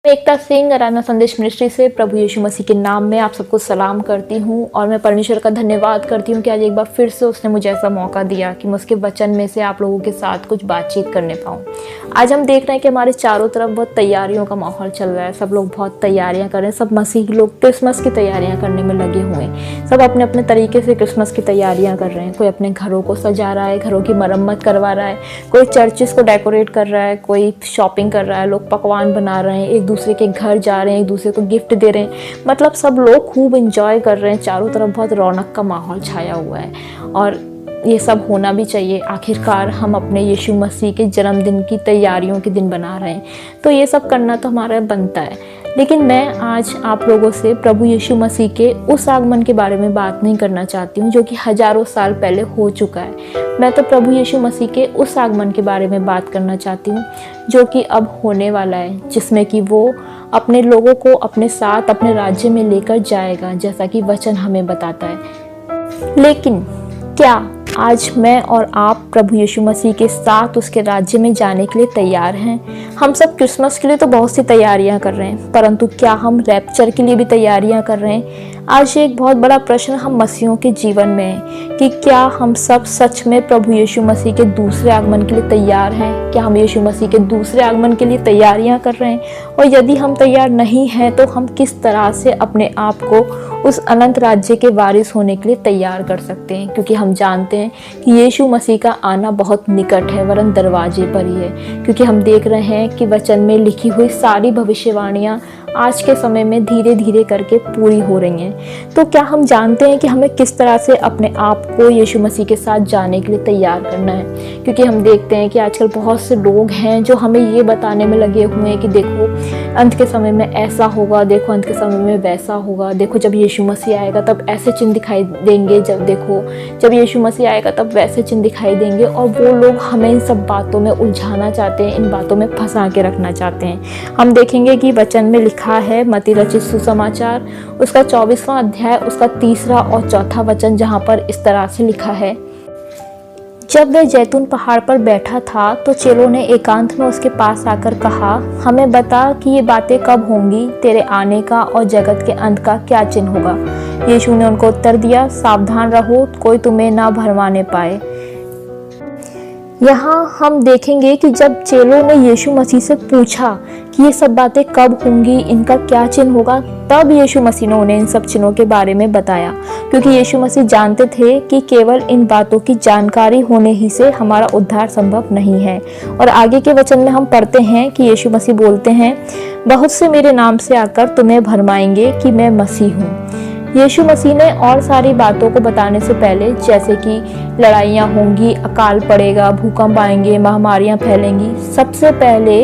मैं एकता सिंह आराधना संदेश मिनिस्ट्री से प्रभु यीशु मसीह के नाम में आप सबको सलाम करती हूँ और मैं परमेश्वर का धन्यवाद करती हूँ कि आज एक बार फिर से उसने मुझे ऐसा मौका दिया कि मैं उसके वचन में से आप लोगों के साथ कुछ बातचीत करने पाऊँ। आज हम देख रहे हैं कि हमारे चारों तरफ बहुत तैयारियों का माहौल चल रहा है। सब लोग बहुत तैयारियाँ कर रहे हैं। सब मसीही लोग क्रिसमस की तैयारियाँ करने में लगे हुए हैं। सब अपने अपने तरीके से क्रिसमस की तैयारियाँ कर रहे हैं। कोई अपने घरों को सजा रहा है, घरों की मरम्मत करवा रहा है, कोई चर्चेस को डेकोरेट कर रहा है, कोई शॉपिंग कर रहा है, लोग पकवान बना रहे हैं, एक दूसरे के घर जा रहे हैं, एक दूसरे को गिफ्ट दे रहे हैं। मतलब सब लोग खूब एंजॉय कर रहे हैं। चारों तरफ बहुत रौनक का माहौल छाया हुआ है और ये सब होना भी चाहिए। आखिरकार हम अपने यीशु मसीह के जन्मदिन की तैयारियों के दिन बना रहे हैं, तो ये सब करना तो हमारा बनता है। लेकिन मैं आज आप लोगों से प्रभु यीशु मसीह के उस आगमन के बारे में बात नहीं करना चाहती हूँ जो कि हजारों साल पहले हो चुका है। मैं तो प्रभु यीशु मसीह के उस आगमन के बारे में बात करना चाहती हूँ जो कि अब होने वाला है, जिसमें कि वो अपने लोगों को अपने साथ अपने राज्य में लेकर जाएगा, जैसा कि वचन हमें बताता है। लेकिन क्या आज मैं और आप प्रभु यीशु मसीह के साथ उसके राज्य में जाने के लिए तैयार हैं? हम सब क्रिसमस के लिए तो बहुत सी तैयारियां कर रहे हैं, परंतु क्या हम रैप्चर के लिए भी तैयारियां कर रहे हैं? आज एक बहुत बड़ा प्रश्न हम मसीहों के जीवन में है कि क्या हम सब सच में प्रभु यीशु मसीह के दूसरे आगमन के लिए तैयार हैं? क्या हम यीशु मसीह के दूसरे आगमन के लिए तैयारियां कर रहे हैं? और यदि हम तैयार नहीं हैं तो हम किस तरह से अपने आप को उस अनंत राज्य के वारिस होने के लिए तैयार कर सकते हैं? क्योंकि हम जानते हैं कि यीशु मसीह का आना बहुत निकट है, वरन दरवाजे पर ही है। क्योंकि हम देख रहे हैं कि वचन में लिखी हुई सारी भविष्यवाणियां आज के समय में धीरे धीरे करके पूरी हो रही हैं। तो क्या हम जानते हैं कि हमें किस तरह से अपने आप को यीशु मसीह के साथ जाने के लिए तैयार करना है? क्योंकि हम देखते हैं कि आजकल बहुत से लोग हैं जो हमें ये बताने में लगे हुए हैं कि देखो अंत के समय में ऐसा होगा, देखो अंत के समय में वैसा होगा, देखो जब यीशु मसीह आएगा तब ऐसे चिन्ह दिखाई देंगे, जब यीशु मसीह आएगा तब वैसे चिन्ह दिखाई देंगे। और वो लोग हमें इन सब बातों में उलझाना चाहते हैं, इन बातों में फंसा के रखना चाहते हैं। हम देखेंगे कि वचन में लिखा है मत्ती रचित सुसमाचार उसका 24वां अध्याय उसका 3 और 4 वचन, जहाँ पर इस तरह से लिखा है, जब वह जैतून पहाड़ पर बैठा था तो चेलों ने एकांत में उसके पास आकर कहा, हमें बता कि ये बातें कब होंगी, तेरे आने का और जगत के अंत का क्या चिन्ह होगा? यीशु ने उनको उत्तर दिया, सावधान रहो, कोई तुम्हें ना भरमाने पाए। यहाँ हम देखेंगे कि जब चेलों ने यीशु मसीह से पूछा कि ये सब बातें कब होंगी, इनका क्या चिन्ह होगा, तब यीशु मसीह ने उन्हें इन सब चिन्हों के बारे में बताया। क्योंकि यीशु मसीह जानते थे कि केवल इन बातों की जानकारी होने ही से हमारा उद्धार संभव नहीं है। और आगे के वचन में हम पढ़ते हैं कि यीशु मसीह बोलते हैं, बहुत से मेरे नाम से आकर तुम्हें भरमाएंगे कि मैं मसीह हूँ। यीशु मसीह ने और सारी बातों को बताने से पहले, जैसे कि लड़ाइयाँ होंगी, अकाल पड़ेगा, भूकंप आएंगे, महामारियाँ फैलेंगी, सबसे पहले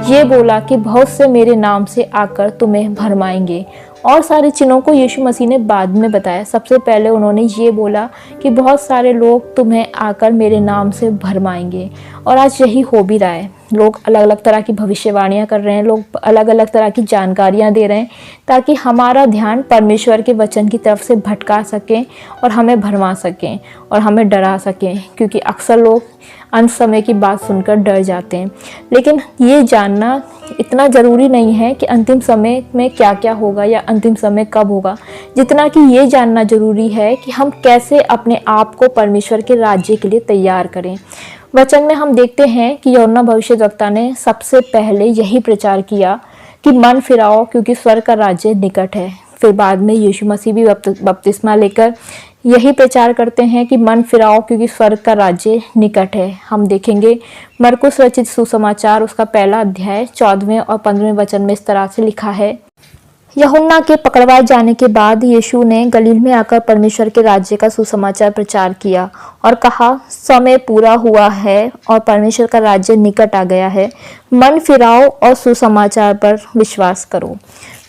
ये बोला कि बहुत से मेरे नाम से आकर तुम्हें भरमाएंगे। और सारे चिन्हों को यीशु मसीह ने बाद में बताया। सबसे पहले उन्होंने ये बोला कि बहुत सारे लोग तुम्हें आकर मेरे नाम से भरमाएंगे। और आज यही हो भी रहा है। लोग अलग अलग तरह की भविष्यवाणियां कर रहे हैं, लोग अलग अलग तरह की जानकारियां दे रहे हैं ताकि हमारा ध्यान परमेश्वर के वचन की तरफ से भटका सकें और हमें भरमा सकें और हमें डरा सकें। क्योंकि अक्सर लोग अंत समय की बात सुनकर डर जाते हैं। लेकिन ये जानना इतना ज़रूरी नहीं है कि अंतिम समय में क्या क्या होगा या अंतिम समय कब होगा, जितना कि ये जानना ज़रूरी है कि हम कैसे अपने आप को परमेश्वर के राज्य के लिए तैयार करें। वचन में हम देखते हैं कि यूहन्ना भविष्यद्वक्ता ने सबसे पहले यही प्रचार किया कि मन फिराओ क्योंकि स्वर्ग का राज्य निकट है। फिर बाद में यीशु मसीह भी बपतिस्मा लेकर यही प्रचार करते हैं कि मन फिराओ क्योंकि स्वर्ग का राज्य निकट है। हम देखेंगे मरकुस रचित सुसमाचार उसका 1 अध्याय 14वें और 15वें वचन में इस तरह से लिखा है, यूहन्ना के पकड़वाए जाने के बाद यीशु ने गलील में आकर परमेश्वर के राज्य का सुसमाचार प्रचार किया और कहा, समय पूरा हुआ है और परमेश्वर का राज्य निकट आ गया है, मन फिराओ और सुसमाचार पर विश्वास करो।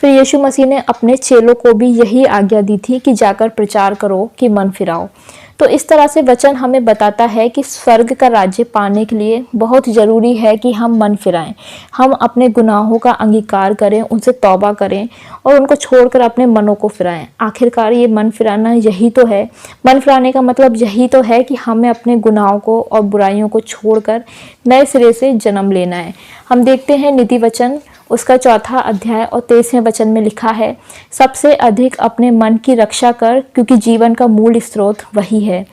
फिर यीशु मसीह ने अपने चेलों को भी यही आज्ञा दी थी कि जाकर प्रचार करो कि मन फिराओ। तो इस तरह से वचन हमें बताता है कि स्वर्ग का राज्य पाने के लिए बहुत ज़रूरी है कि हम मन फिराएं, हम अपने गुनाहों का अंगीकार करें, उनसे तौबा करें और उनको छोड़कर अपने मनों को फिराएं। आखिरकार ये मन फिराना यही तो है। मन फिराने का मतलब यही तो है कि हमें अपने गुनाहों को और बुराइयों को छोड़कर नए सिरे से जन्म लेना है। हम देखते हैं नीति वचन उसका 4 अध्याय और 23वें वचन में लिखा है, सबसे अधिक अपने मन की रक्षा कर, क्योंकि जीवन का मूल स्रोत वही है।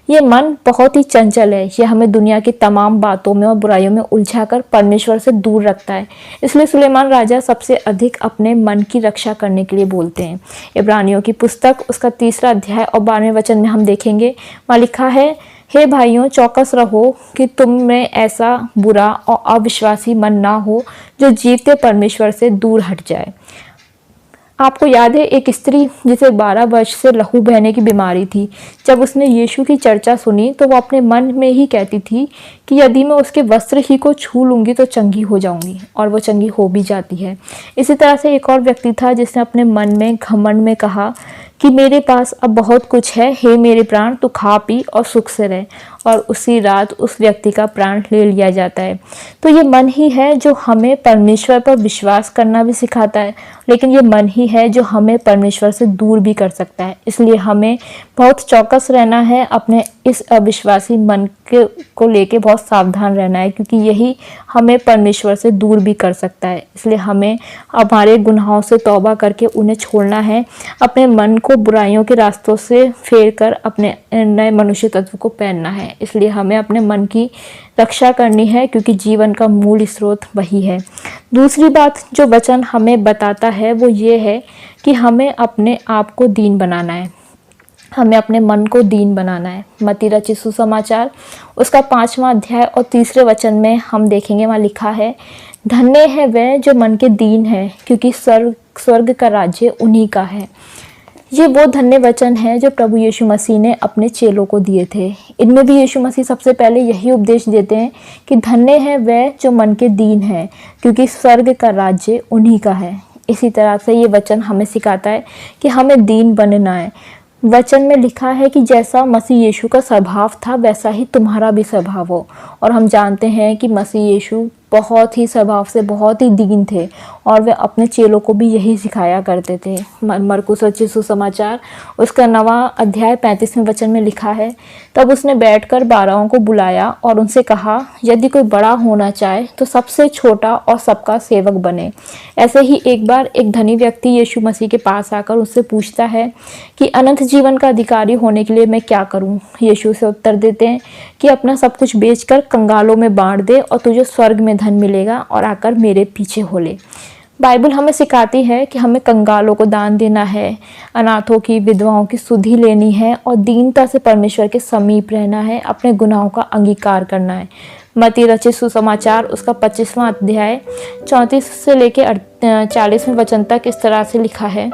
ये मन बहुत ही चंचल है, यह हमें दुनिया की तमाम बातों में और बुराइयों में उलझाकर परमेश्वर से दूर रखता है। इसलिए सुलेमान राजा सबसे अधिक अपने मन की रक्षा करने के लिए बोलते हैं। इब्रानियों की पुस्तक उसका 3 अध्याय और 12वें वचन में हम देखेंगे, वहाँ लिखा है, हे भाइयों, चौकस रहो कि तुम में ऐसा बुरा और अविश्वासी मन ना हो जो जीवते परमेश्वर से दूर हट जाए। आपको याद है एक स्त्री जिसे 12 वर्ष से लहू बहने की बीमारी थी, जब उसने यीशु की चर्चा सुनी तो वो अपने मन में ही कहती थी कि यदि मैं उसके वस्त्र ही को छू लूंगी तो चंगी हो जाऊंगी, और वो चंगी हो भी जाती है। इसी तरह से एक और व्यक्ति था जिसने अपने मन में घमंड में कहा कि मेरे पास अब बहुत कुछ है, हे मेरे प्राण, तू खा पी और सुख से रह, और उसी रात उस व्यक्ति का प्राण ले लिया जाता है। तो ये मन ही है जो हमें परमेश्वर पर विश्वास करना भी सिखाता है, लेकिन ये मन ही है जो हमें परमेश्वर से दूर भी कर सकता है। इसलिए हमें बहुत चौकस रहना है, अपने इस अविश्वासी मन को लेके बहुत सावधान रहना है, क्योंकि यही हमें परमेश्वर से दूर भी कर सकता है। इसलिए हमें हमारे गुनाहों से तौबा करके उन्हें छोड़ना है, अपने मन को बुराइयों के रास्तों से फेर कर अपने नए मनुष्य तत्व को पहनना है। इसलिए हमें अपने मन की रक्षा करनी है, क्योंकि जीवन का मूल स्रोत वही है। दूसरी बात जो वचन हमें बताता है वो ये है कि हमें अपने आप को दीन बनाना है, हमें अपने मन को दीन बनाना है। मत्ती रचित सुसमाचार उसका 5वां अध्याय और 3 वचन में हम देखेंगे, वहाँ लिखा है, धन्य है वह जो मन के दीन है, क्योंकि स्वर्ग का राज्य उन्हीं का है। ये वो धन्य वचन है जो प्रभु यीशु मसीह ने अपने चेलों को दिए थे। इनमें भी यीशु मसीह सबसे पहले यही उपदेश देते हैं कि धन्य है वह जो मन के दीन है, क्योंकि स्वर्ग का राज्य उन्हीं का है। इसी तरह से ये वचन हमें सिखाता है कि हमें दीन बनना है। वचन में लिखा है कि जैसा मसीह यीशु का स्वभाव था वैसा ही तुम्हारा भी स्वभाव हो, और हम जानते हैं कि मसीह यीशु बहुत ही स्वभाव से बहुत ही दीन थे, और वे अपने चेलों को भी यही सिखाया करते थे। मरकुस रचित सुसमाचार उसका 9वां अध्याय 35वें वचन में लिखा है, तब उसने बैठकर 12 को बुलाया और उनसे कहा, यदि कोई बड़ा होना चाहे तो सबसे छोटा और सबका सेवक बने। ऐसे ही एक बार एक धनी व्यक्ति यीशु मसीह के पास आकर उससे पूछता है कि अनंत जीवन का अधिकारी होने के लिए मैं क्या करूं? यीशु से उत्तर देते हैं कि अपना सब कुछ बेचकर कंगालों में बांट दे और तुझे स्वर्ग में धन मिलेगा, और आकर मेरे पीछे हो ले। बाइबल हमें सिखाती है कि हमें कंगालों को दान देना है, अनाथों की, विधवाओं की सुधि लेनी है, और दीनता से परमेश्वर के समीप रहना है, अपने गुनाहों का अंगीकार करना है। मत्ती रचित सुसमाचार उसका 25वां अध्याय 34 से लेकर 40वें वचन तक इस तरह से लिखा है,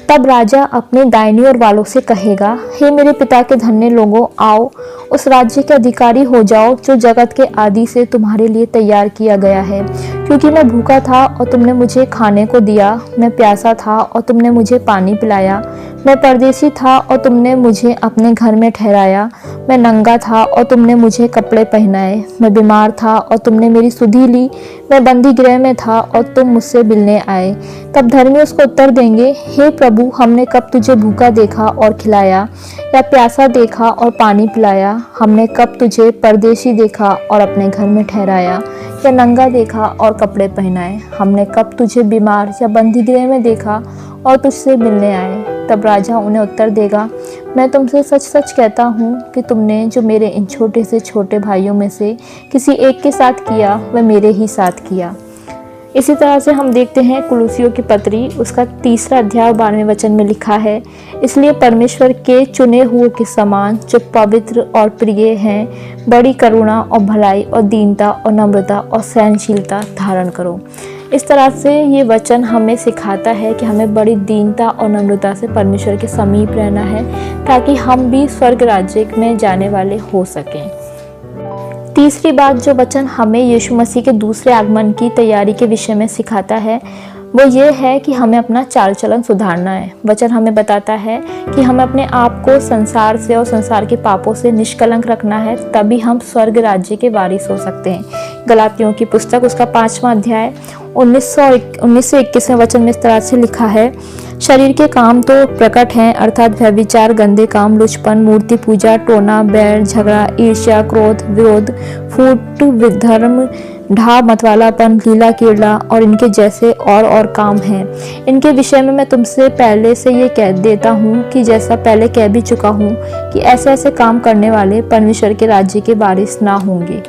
तब राजा अपने दाहिनी ओर वालों से कहेगा, हे मेरे पिता के धन्य लोगों, आओ उस राज्य के अधिकारी हो जाओ जो जगत के आदि से तुम्हारे लिए तैयार किया गया है। क्योंकि मैं भूखा था और तुमने मुझे खाने को दिया, मैं प्यासा था और तुमने मुझे पानी पिलाया, मैं परदेसी था और तुमने मुझे अपने घर में ठहराया, मैं नंगा था और तुमने मुझे कपड़े पहनाए, मैं बीमार था और तुमने मेरी सुधि ली, मैं बंदी गृह में था और तुम मुझसे मिलने आए। तब धर्मी उसको उत्तर देंगे, हे प्रभु, हमने कब तुझे भूखा देखा और खिलाया, या प्यासा देखा और पानी पिलाया? हमने कब तुझे परदेशी देखा और अपने घर में ठहराया, या नंगा देखा और कपड़े पहनाए? हमने कब तुझे बीमार या बंदी गृह में देखा और तुझसे मिलने आए? तब राजा उन्हें उत्तर देगा, मैं तुमसे सच सच कहता हूँ कि तुमने जो मेरे इन छोटे से छोटे भाइयों में से किसी एक के साथ किया, वह मेरे ही साथ किया। इसी तरह से हम देखते हैं कुलुसियों की पत्री उसका 3 अध्याय 12वें वचन में लिखा है, इसलिए परमेश्वर के चुने हुए के समान जो पवित्र और प्रिय हैं, बड़ी करुणा और भलाई और दीनता और नम्रता और सहनशीलता धारण करो। इस तरह से ये वचन हमें सिखाता है कि हमें बड़ी दीनता और नम्रता से परमेश्वर के समीप रहना है, ताकि हम भी स्वर्ग राज्य में जाने वाले हो सकें। तीसरी बात जो वचन हमें यीशु मसीह के दूसरे आगमन की तैयारी के विषय में सिखाता है वो ये है कि हमें अपना चाल चलन सुधारना है। वचन हमें बताता है कि हमें अपने आप को संसार से और संसार के पापों से निष्कलंक रखना है, तभी हम स्वर्ग राज्य के वारिस हो सकते हैं। गलातियों की पुस्तक उसका 5वां अध्याय 19 से 21वें वचन में इस तरह से लिखा है, शरीर के काम तो प्रकट हैं, अर्थात व्यभिचार, गंदे काम, लुचपन, मूर्ति पूजा, टोना, बैर, झगड़ा, ईर्ष्या, क्रोध, विरोध, फूट, विधर्म, ढा मतवालापन, लीला कीड़ा और इनके जैसे और काम हैं। इनके विषय में मैं तुमसे पहले से ये कह देता हूँ कि जैसा पहले कह भी चुका हूँ कि ऐसे ऐसे काम करने वाले परमेश्वर के राज्य के वारिस ना होंगे।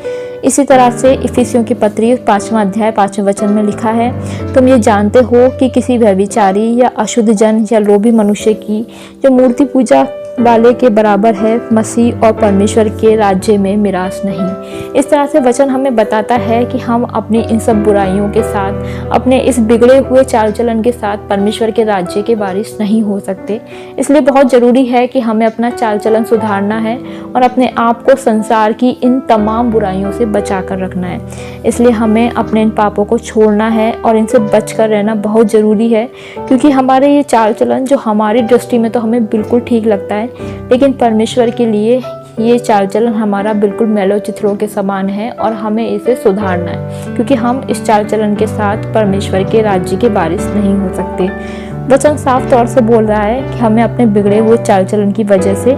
इसी तरह से इफिसियों की पत्री 5वां अध्याय 5वें वचन में लिखा है, तुम ये जानते हो कि किसी व्यभिचारी या अशुद्ध जन या लोभी मनुष्य की जो मूर्ति पूजा वाले के बराबर है मसीह और परमेश्वर के राज्य में मिरास नहीं। इस तरह से वचन हमें बताता है कि हम अपनी इन सब बुराइयों के साथ, अपने इस बिगड़े हुए चाल चलन के साथ परमेश्वर के राज्य के वारिस नहीं हो सकते। इसलिए बहुत ज़रूरी है कि हमें अपना चाल चलन सुधारना है और अपने आप को संसार की इन तमाम बुराइयों से बचा कर रखना है। इसलिए हमें अपने इन पापों को छोड़ना है और इनसे बच कर रहना बहुत ज़रूरी है, क्योंकि हमारे ये चाल चलन जो हमारी दृष्टि में तो हमें बिल्कुल ठीक लगता है, लेकिन परमेश्वर के लिए ये चाल चलन हमारा बिल्कुल मैलो चित्रों के समान है और हमें इसे सुधारना है, क्योंकि हम इस चाल चलन के साथ परमेश्वर के राज्य के वारिस नहीं हो सकते। वचन साफ तौर से बोल रहा है कि हमें अपने बिगड़े हुए चाल चलन की वजह से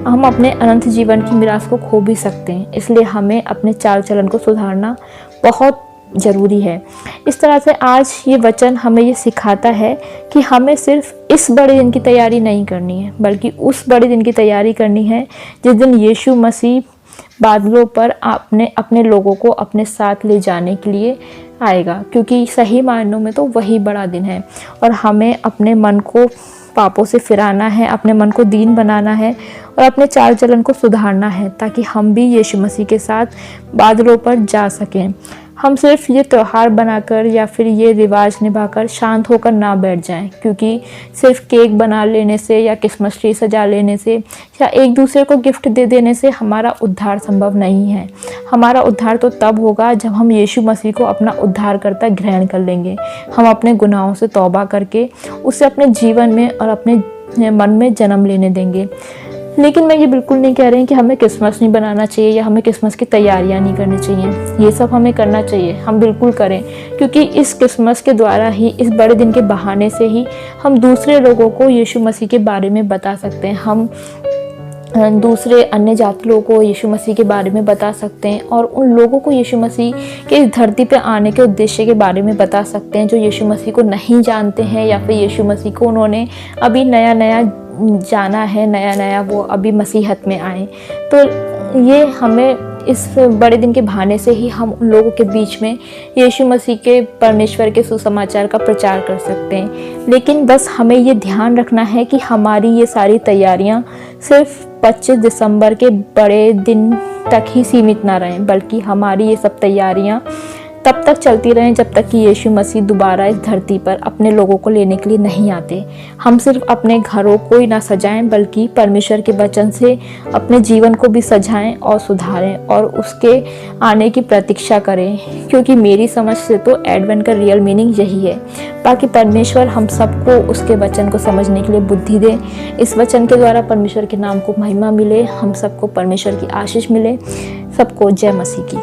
हम अपने अनंत जीवन की मिरास को खो भी सकते हैं। इसलिए हमें अपने चाल चलन को सुधारना बहुत ज़रूरी है। इस तरह से आज ये वचन हमें ये सिखाता है कि हमें सिर्फ इस बड़े दिन की तैयारी नहीं करनी है, बल्कि उस बड़े दिन की तैयारी करनी है जिस दिन यीशु मसीह बादलों पर अपने लोगों को अपने साथ ले जाने के लिए आएगा, क्योंकि सही मायनों में तो वही बड़ा दिन है। और हमें अपने मन को पापों से फिराना है, अपने मन को दीन बनाना है और अपने चाल चलन को सुधारना है, ताकि हम भी यीशु मसीह के साथ बादलों पर जा सकें। हम सिर्फ ये त्यौहार बनाकर या फिर ये रिवाज निभाकर शांत होकर ना बैठ जाएं, क्योंकि सिर्फ केक बना लेने से या क्रिसमस ट्री सजा लेने से या एक दूसरे को गिफ्ट दे देने से हमारा उद्धार संभव नहीं है। हमारा उद्धार तो तब होगा जब हम यीशु मसीह को अपना उद्धारकर्ता ग्रहण कर लेंगे। हम अपने गुनाहों से तौबा करके उसे अपने जीवन में और अपने मन में जन्म लेने देंगे। लेकिन मैं ये बिल्कुल नहीं कह रही कि हमें क्रिसमस नहीं बनाना चाहिए या हमें क्रिसमस की तैयारियां नहीं करनी चाहिए। ये सब हमें करना चाहिए, हम बिल्कुल करें, क्योंकि इस क्रिसमस के द्वारा ही, इस बड़े दिन के बहाने से ही हम दूसरे लोगों को यीशु मसीह के बारे में बता सकते हैं। हम दूसरे अन्य जाति लोगों को यीशु मसीह के बारे में बता सकते हैं और उन लोगों को यीशु मसीह के इस धरती पे आने के उद्देश्य के बारे में बता सकते हैं जो यीशु मसीह को नहीं जानते हैं, या फिर यीशु मसीह को उन्होंने अभी नया नया जाना है, नया नया वो अभी मसीहत में आए। तो ये हमें इस बड़े दिन के बहाने से ही हम उन लोगों के बीच में यीशु मसीह के परमेश्वर के सुसमाचार का प्रचार कर सकते हैं। लेकिन बस हमें ये ध्यान रखना है कि हमारी ये सारी तैयारियां सिर्फ 25 दिसंबर के बड़े दिन तक ही सीमित ना रहें, बल्कि हमारी ये सब तैयारियां तब तक चलती रहें जब तक कि यीशु मसीह दोबारा इस धरती पर अपने लोगों को लेने के लिए नहीं आते। हम सिर्फ अपने घरों को ही ना सजाएं, बल्कि परमेश्वर के वचन से अपने जीवन को भी सजाएं और सुधारें और उसके आने की प्रतीक्षा करें, क्योंकि मेरी समझ से तो एडवेंट का रियल मीनिंग यही है। बाकी परमेश्वर हम सबको उसके वचन को समझने के लिए बुद्धि दे। इस वचन के द्वारा परमेश्वर के नाम को महिमा मिले, हम सबको परमेश्वर की आशीष मिले। सबको जय मसीह की।